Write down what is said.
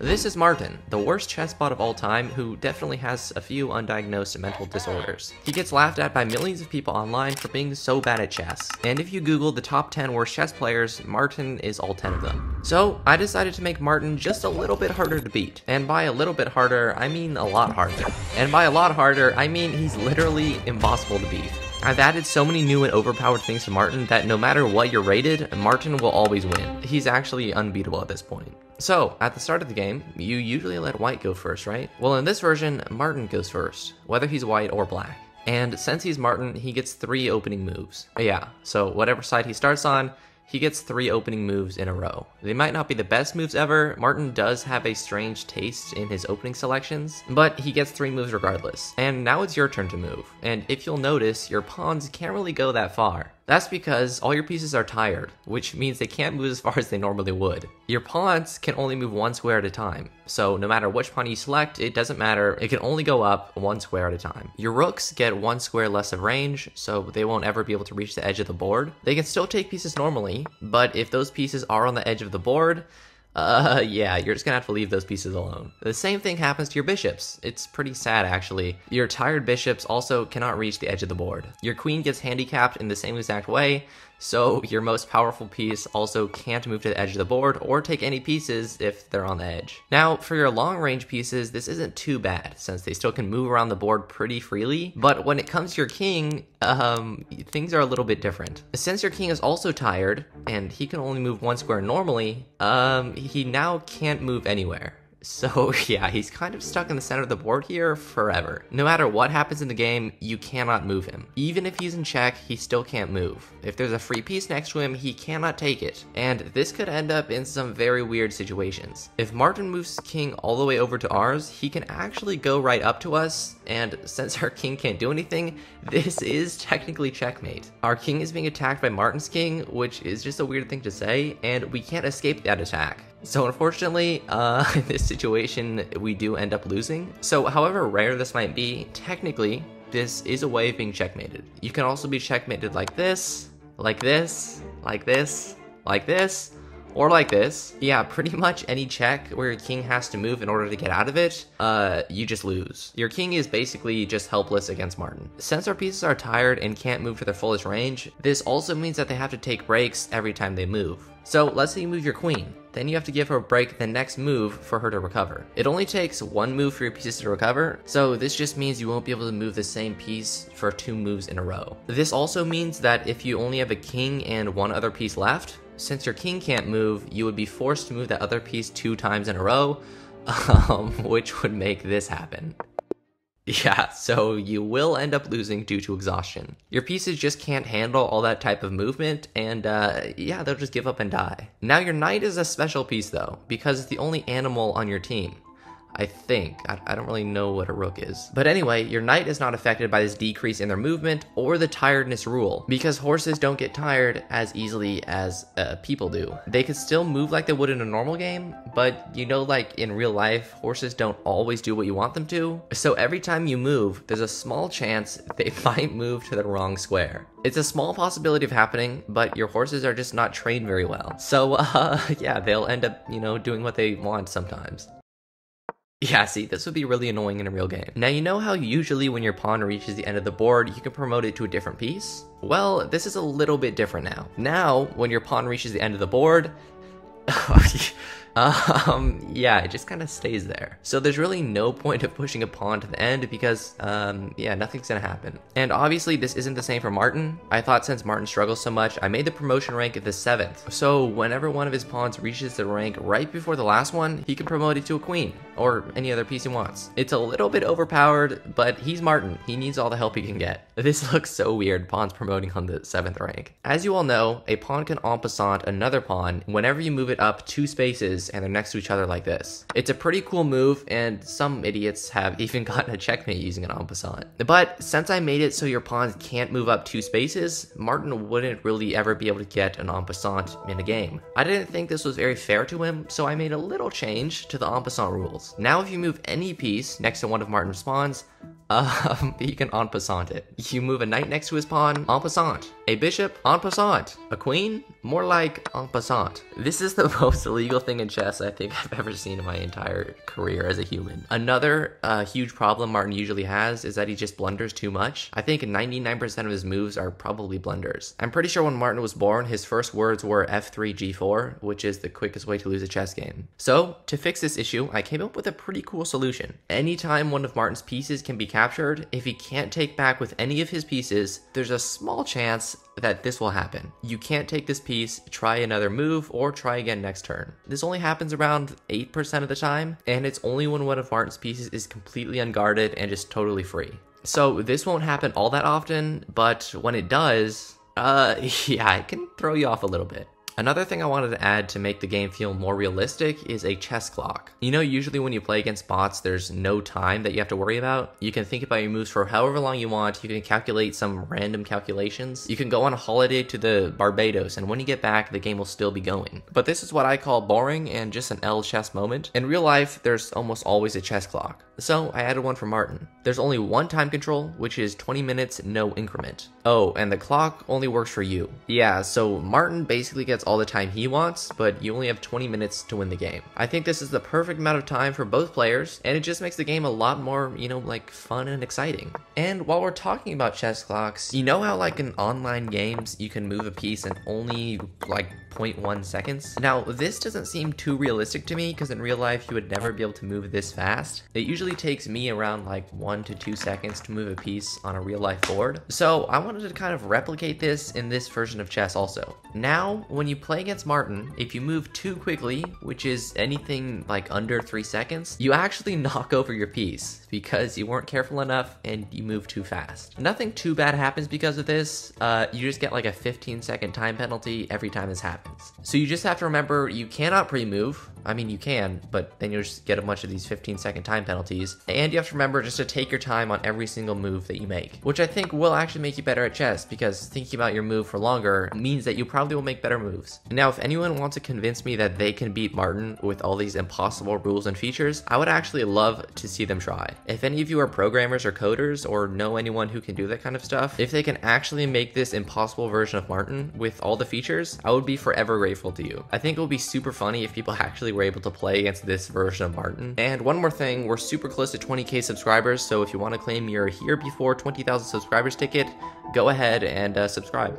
This is Martin, the worst chess bot of all time, who definitely has a few undiagnosed mental disorders. He gets laughed at by millions of people online for being so bad at chess, and if you Google the top 10 worst chess players, Martin is all 10 of them. So I decided to make Martin just a little bit harder to beat, and by a little bit harder, I mean a lot harder. And by a lot harder, I mean he's literally impossible to beat. I've added so many new and overpowered things to Martin that no matter what you're rated, Martin will always win. He's actually unbeatable at this point. So, at the start of the game, you usually let white go first, right? Well, in this version, Martin goes first, whether he's white or black. And since he's Martin, he gets 3 opening moves. Yeah, so whatever side he starts on, he gets 3 opening moves in a row. They might not be the best moves ever. Martin does have a strange taste in his opening selections, but he gets 3 moves regardless. And now it's your turn to move. And if you'll notice, your pawns can't really go that far. That's because all your pieces are tired, which means they can't move as far as they normally would. Your pawns can only move 1 square at a time, so no matter which pawn you select, it doesn't matter, it can only go up 1 square at a time. Your rooks get 1 square less of range, so they won't ever be able to reach the edge of the board. They can still take pieces normally, but if those pieces are on the edge of the board, yeah, you're just gonna have to leave those pieces alone. The same thing happens to your bishops. It's pretty sad, actually. Your tired bishops also cannot reach the edge of the board. Your queen gets handicapped in the same exact way, so your most powerful piece also can't move to the edge of the board or take any pieces if they're on the edge. Now, for your long-range pieces, this isn't too bad, since they still can move around the board pretty freely, but when it comes to your king, things are a little bit different. Since your king is also tired, and he can only move 1 square normally, he now can't move anywhere. So yeah, he's kind of stuck in the center of the board here forever. No matter what happens in the game, you cannot move him. Even if he's in check, he still can't move. If there's a free piece next to him, he cannot take it. And this could end up in some very weird situations. If Martin moves king all the way over to ours, he can actually go right up to us, and since our king can't do anything, this is technically checkmate. Our king is being attacked by Martin's king, which is just a weird thing to say, and we can't escape that attack. So unfortunately, in this situation, we do end up losing. So however rare this might be, technically, this is a way of being checkmated. You can also be checkmated like this, like this, like this, like this, or like this. Yeah, pretty much any check where your king has to move in order to get out of it, you just lose. Your king is basically just helpless against Martin. Since our pieces are tired and can't move to their fullest range, this also means that they have to take breaks every time they move. So let's say you move your queen, then you have to give her a break the next move for her to recover. It only takes 1 move for your pieces to recover, so this just means you won't be able to move the same piece for 2 moves in a row. This also means that if you only have a king and 1 other piece left, since your king can't move, you would be forced to move that other piece 2 times in a row, which would make this happen. Yeah, so you will end up losing due to exhaustion. Your pieces just can't handle all that type of movement, and yeah, they'll just give up and die. Now your knight is a special piece though, because it's the only animal on your team. I think. I don't really know what a rook is. But anyway, your knight is not affected by this decrease in their movement or the tiredness rule, because horses don't get tired as easily as people do. They could still move like they would in a normal game, but you know, like in real life, horses don't always do what you want them to. So every time you move, there's a small chance they might move to the wrong square. It's a small possibility of happening, but your horses are just not trained very well. So yeah, they'll end up, you know, doing what they want sometimes. Yeah, see, this would be really annoying in a real game. Now, you know how usually when your pawn reaches the end of the board, you can promote it to a different piece? Well, this is a little bit different now. Now, when your pawn reaches the end of the board, yeah, it just kind of stays there. So there's really no point of pushing a pawn to the end because, yeah, nothing's gonna happen. And obviously this isn't the same for Martin. I thought since Martin struggles so much, I made the promotion rank at the 7th. So whenever one of his pawns reaches the rank right before the last one, he can promote it to a queen or any other piece he wants. It's a little bit overpowered, but he's Martin. He needs all the help he can get. This looks so weird, pawns promoting on the 7th rank. As you all know, a pawn can en passant another pawn whenever you move it up 2 spaces and they're next to each other like this. It's a pretty cool move, and some idiots have even gotten a checkmate using an en passant. But since I made it so your pawns can't move up 2 spaces, Martin wouldn't really ever be able to get an en passant in a game. I didn't think this was very fair to him, so I made a little change to the en passant rules. Now if you move any piece next to one of Martin's pawns, you can en passant it. You move a knight next to his pawn, en passant. A bishop, en passant. A queen, more like en passant. This is the most illegal thing in chess I think I've ever seen in my entire career as a human. Another huge problem Martin usually has is that he just blunders too much. I think 99% of his moves are probably blunders. I'm pretty sure when Martin was born, his first words were f3, g4, which is the quickest way to lose a chess game. So, to fix this issue, I came up with a pretty cool solution. Anytime one of Martin's pieces can be captured, if he can't take back with any of his pieces, there's a small chance that this will happen. You can't take this piece, try another move, or try again next turn. This only happens around 8% of the time, and it's only when one of Martin's pieces is completely unguarded and just totally free. So this won't happen all that often, but when it does, yeah, it can throw you off a little bit. Another thing I wanted to add to make the game feel more realistic is a chess clock. You know, usually when you play against bots, there's no time that you have to worry about. You can think about your moves for however long you want. You can calculate some random calculations. You can go on a holiday to the Barbados, and when you get back, the game will still be going. But this is what I call boring and just an L chess moment. In real life, there's almost always a chess clock. So I added one for Martin. There's only one time control, which is 20 minutes, no increment. Oh, and the clock only works for you. Yeah, so Martin basically gets all the time he wants, but you only have 20 minutes to win the game. I think this is the perfect amount of time for both players, and it just makes the game a lot more, you know, like fun and exciting. And while we're talking about chess clocks, you know how like in online games, you can move a piece in only like 0.1 seconds? Now, this doesn't seem too realistic to me because in real life, you would never be able to move this fast. It usually takes me around like 1 to 2 seconds to move a piece on a real life board. So I wanted to kind of replicate this in this version of chess also. Now, when you play against Martin, if you move too quickly, which is anything like under 3 seconds, you actually knock over your piece because you weren't careful enough and you move too fast. Nothing too bad happens because of this. You just get like a 15-second time penalty every time this happens. So you just have to remember you cannot pre-move. I mean, you can, but then you'll just get a bunch of these 15-second time penalties. And you have to remember just to take your time on every single move that you make, which I think will actually make you better at chess because thinking about your move for longer means that you probably will make better moves. Now, if anyone wants to convince me that they can beat Martin with all these impossible rules and features, I would actually love to see them try. If any of you are programmers or coders or know anyone who can do that kind of stuff, if they can actually make this impossible version of Martin with all the features, I would be forever grateful to you. I think it would be super funny if people actually were able to play against this version of Martin. And one more thing, we're super close to 20k subscribers, so if you want to claim your here before 20,000 subscribers ticket, go ahead and subscribe.